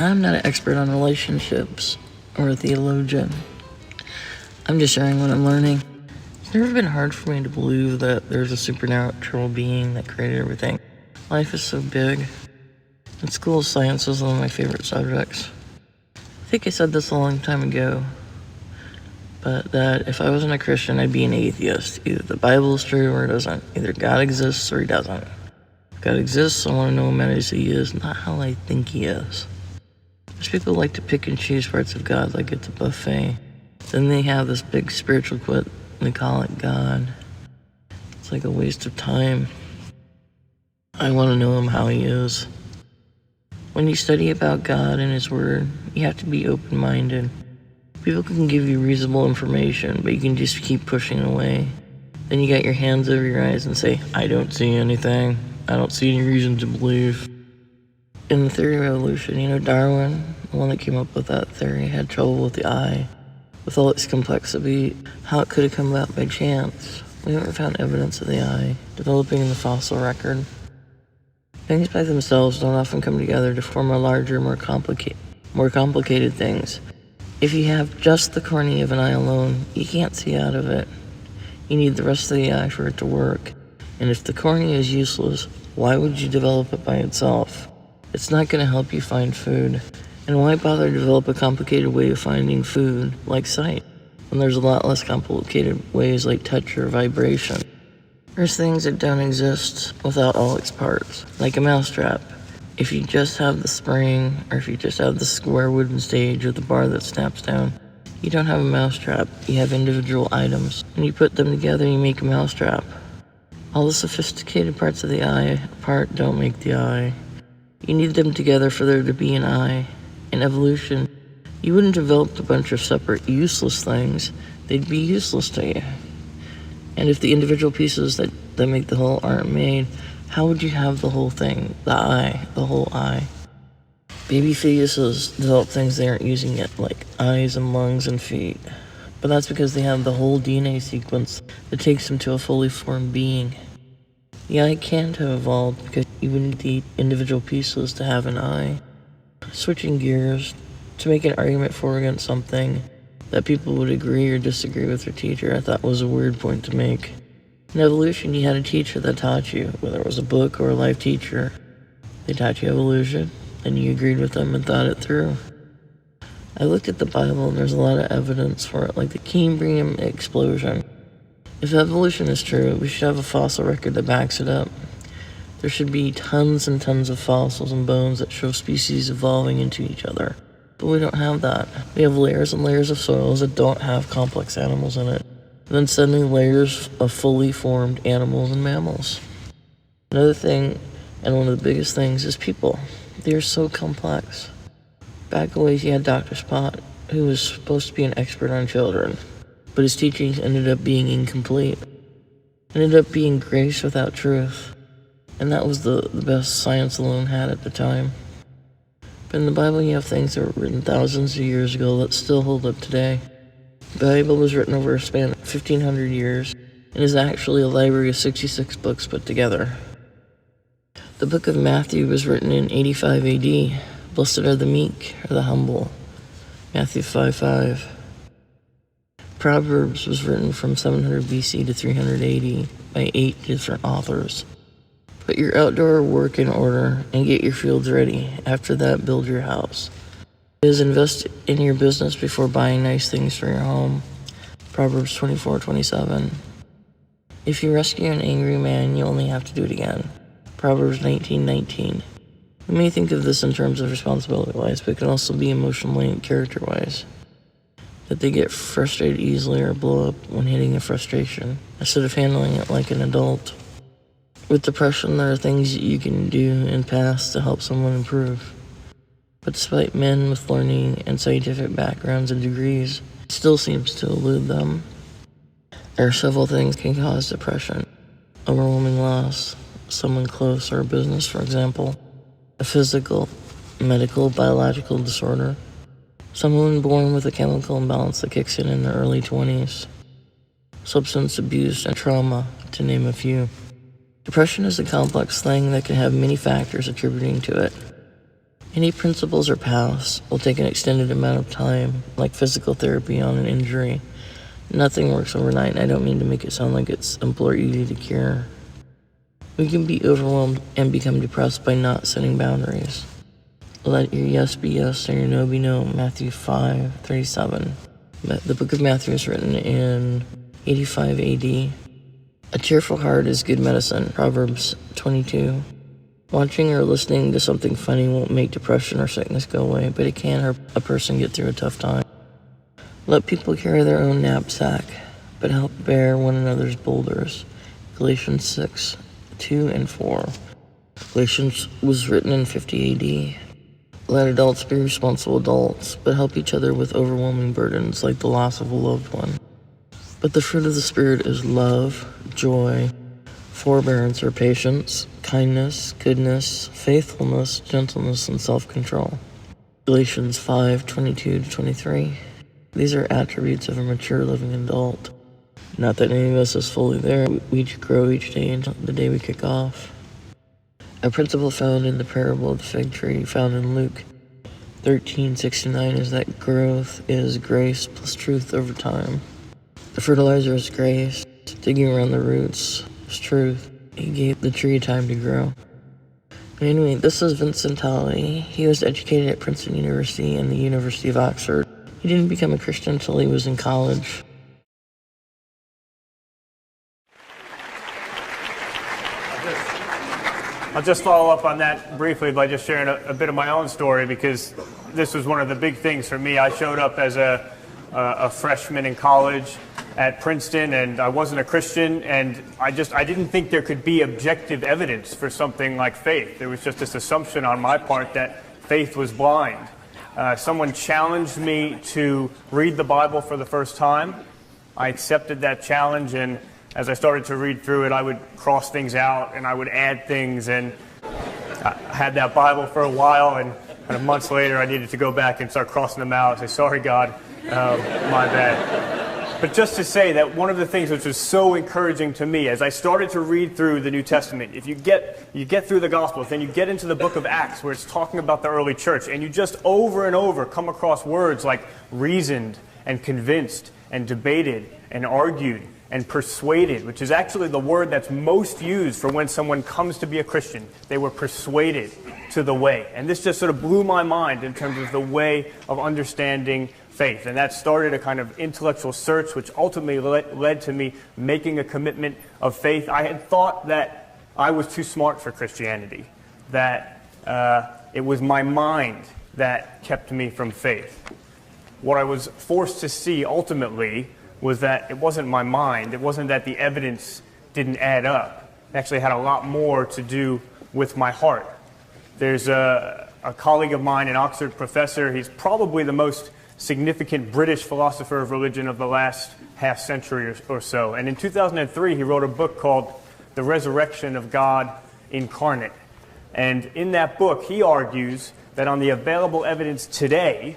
I'm not an expert on relationships or a theologian. I'm just sharing what I'm learning. It's never been hard for me to believe that there's a supernatural being that created everything. Life is so big. In school, science was one of my favorite subjects. I think I said this a long time ago, but that if I wasn't a Christian, I'd be an atheist. Either the Bible is true or it doesn't. Either God exists or he doesn't. If God exists, I want to know him as he is, not how I think he is. Most people like to pick and choose parts of God like it's a buffet. Then they have this big spiritual quit and they call it God. It's like a waste of time. I want to know him how he is. When you study about God and his word, you have to be open-minded. People can give you reasonable information, but you can just keep pushing away. Then you got your hands over your eyes and say, I don't see anything. I don't see any reason to believe. In the theory of evolution, Darwin, the one that came up with that theory, had trouble with the eye, with all its complexity, how it could have come about by chance. We haven't found evidence of the eye developing in the fossil record. Things by themselves don't often come together to form a larger, more complicated things. If you have just the cornea of an eye alone, you can't see out of it. You need the rest of the eye for it to work. And if the cornea is useless, why would you develop it by itself? It's not going to help you find food. And why bother to develop a complicated way of finding food, like sight, when there's a lot less complicated ways like touch or vibration? There's things that don't exist without all its parts, like a mousetrap. If you just have the spring, or if you just have the square wooden stage or the bar that snaps down, you don't have a mousetrap, you have individual items. When you put them together, you make a mousetrap. All the sophisticated parts of the eye apart don't make the eye. You need them together for there to be an eye. In evolution, you wouldn't have developed a bunch of separate useless things. They'd be useless to you. And if the individual pieces that make the whole aren't made, how would you have the whole thing, the eye, the whole eye? Baby fetuses develop things they aren't using yet, like eyes and lungs and feet. But that's because they have the whole DNA sequence that takes them to a fully formed being. The eye can't have evolved because you would need the individual pieces to have an eye. Switching gears, to make an argument for or against something that people would agree or disagree with their teacher, I thought was a weird point to make. In evolution, you had a teacher that taught you, whether it was a book or a life teacher. They taught you evolution, and you agreed with them and thought it through. I looked at the Bible, and there's a lot of evidence for it, like the Cambrian explosion. If evolution is true, we should have a fossil record that backs it up. There should be tons and tons of fossils and bones that show species evolving into each other. But we don't have that. We have layers and layers of soils that don't have complex animals in it. And then suddenly layers of fully formed animals and mammals. Another thing, and one of the biggest things, is people. They are so complex. Back a ways, you had Dr. Spot, who was supposed to be an expert on children, but his teachings ended up being incomplete. Ended up being grace without truth. And that was the best science alone had at the time. But in the Bible, you have things that were written thousands of years ago that still hold up today. The Bible was written over a span of 1,500 years and is actually a library of 66 books put together. The book of Matthew was written in 85 AD. Blessed are the meek or the humble. Matthew 5:5. Proverbs was written from 700 BC to 300 AD by 8 different authors. Put your outdoor work in order and get your fields ready. After that, build your house. It is invest in your business before buying nice things for your home. Proverbs 24:27. If you rescue an angry man, you only have to do it again. Proverbs 19:19. We may think of this in terms of responsibility-wise, but it can also be emotionally and character-wise. That they get frustrated easily or blow up when hitting a frustration, instead of handling it like an adult. With depression, there are things you can do and pass to help someone improve. But despite men with learning and scientific backgrounds and degrees, it still seems to elude them. There are several things that can cause depression. Overwhelming loss, someone close or a business, for example. A physical, medical, biological disorder. Someone born with a chemical imbalance that kicks in their early 20s. Substance abuse and trauma, to name a few. Depression is a complex thing that can have many factors attributing to it. Any principles or paths will take an extended amount of time, like physical therapy on an injury. Nothing works overnight, and I don't mean to make it sound like it's simple or easy to cure. We can be overwhelmed and become depressed by not setting boundaries. Let your yes be yes and your no be no, Matthew 5:37. The book of Matthew was written in 85 AD. A cheerful heart is good medicine, Proverbs 22. Watching or listening to something funny won't make depression or sickness go away, but it can help a person get through a tough time. Let people carry their own knapsack, but help bear one another's boulders, Galatians 6:2 and 4. Galatians was written in 50 AD. Let adults be responsible adults, but help each other with overwhelming burdens like the loss of a loved one. But the fruit of the Spirit is love, joy, forbearance or patience, kindness, goodness, faithfulness, gentleness, and self-control. Galatians 5:22-23. These are attributes of a mature living adult. Not that any of us is fully there. We grow each day until the day we kick off. A principle found in the parable of the fig tree, found in Luke 13:69, is that growth is grace plus truth over time. The fertilizer is grace. Digging around the roots is truth. He gave the tree time to grow. Anyway, this is Vincent Talley. He was educated at Princeton University and the University of Oxford. He didn't become a Christian until he was in college. I'll just follow up on that briefly by just sharing a bit of my own story, because this was one of the big things for me. I showed up as a freshman in college at Princeton, and I wasn't a Christian, and I didn't think there could be objective evidence for something like faith. There was just this assumption on my part that faith was blind. Someone challenged me to read the Bible for the first time. I accepted that challenge, and as I started to read through it, I would cross things out and I would add things, and I had that Bible for a while, and kind of months later I needed to go back and start crossing them out and say, sorry God, my bad. But just to say that one of the things which was so encouraging to me as I started to read through the New Testament, if you get through the Gospels, then you get into the book of Acts where it's talking about the early church, and you just over and over come across words like reasoned and convinced and debated and argued and persuaded, which is actually the word that's most used for when someone comes to be a Christian. They were persuaded to the way. And this just sort of blew my mind in terms of the way of understanding faith. And that started a kind of intellectual search, which ultimately led to me making a commitment of faith. I had thought that I was too smart for Christianity, that it was my mind that kept me from faith. What I was forced to see ultimately was that it wasn't my mind. It wasn't that the evidence didn't add up. It actually had a lot more to do with my heart. There's a colleague of mine, an Oxford professor. He's probably the most significant British philosopher of religion of the last half century or so. And in 2003, he wrote a book called The Resurrection of God Incarnate. And in that book, he argues that on the available evidence today,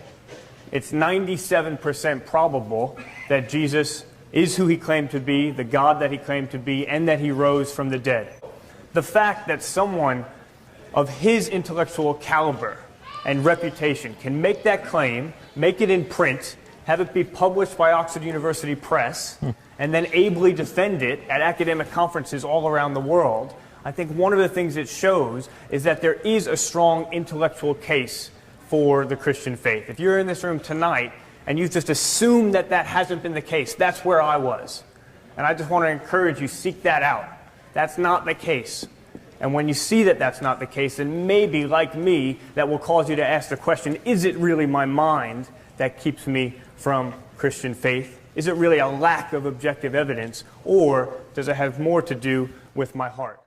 it's 97% probable that Jesus is who he claimed to be, the God that he claimed to be, and that he rose from the dead. The fact that someone of his intellectual caliber and reputation can make that claim, make it in print, have it be published by Oxford University Press, and then ably defend it at academic conferences all around the world, I think one of the things it shows is that there is a strong intellectual case for the Christian faith. If you're in this room tonight and you just assume that that hasn't been the case, that's where I was. And I just want to encourage you, seek that out. That's not the case. And when you see that that's not the case, then maybe, like me, that will cause you to ask the question, is it really my mind that keeps me from Christian faith? Is it really a lack of objective evidence, or does it have more to do with my heart?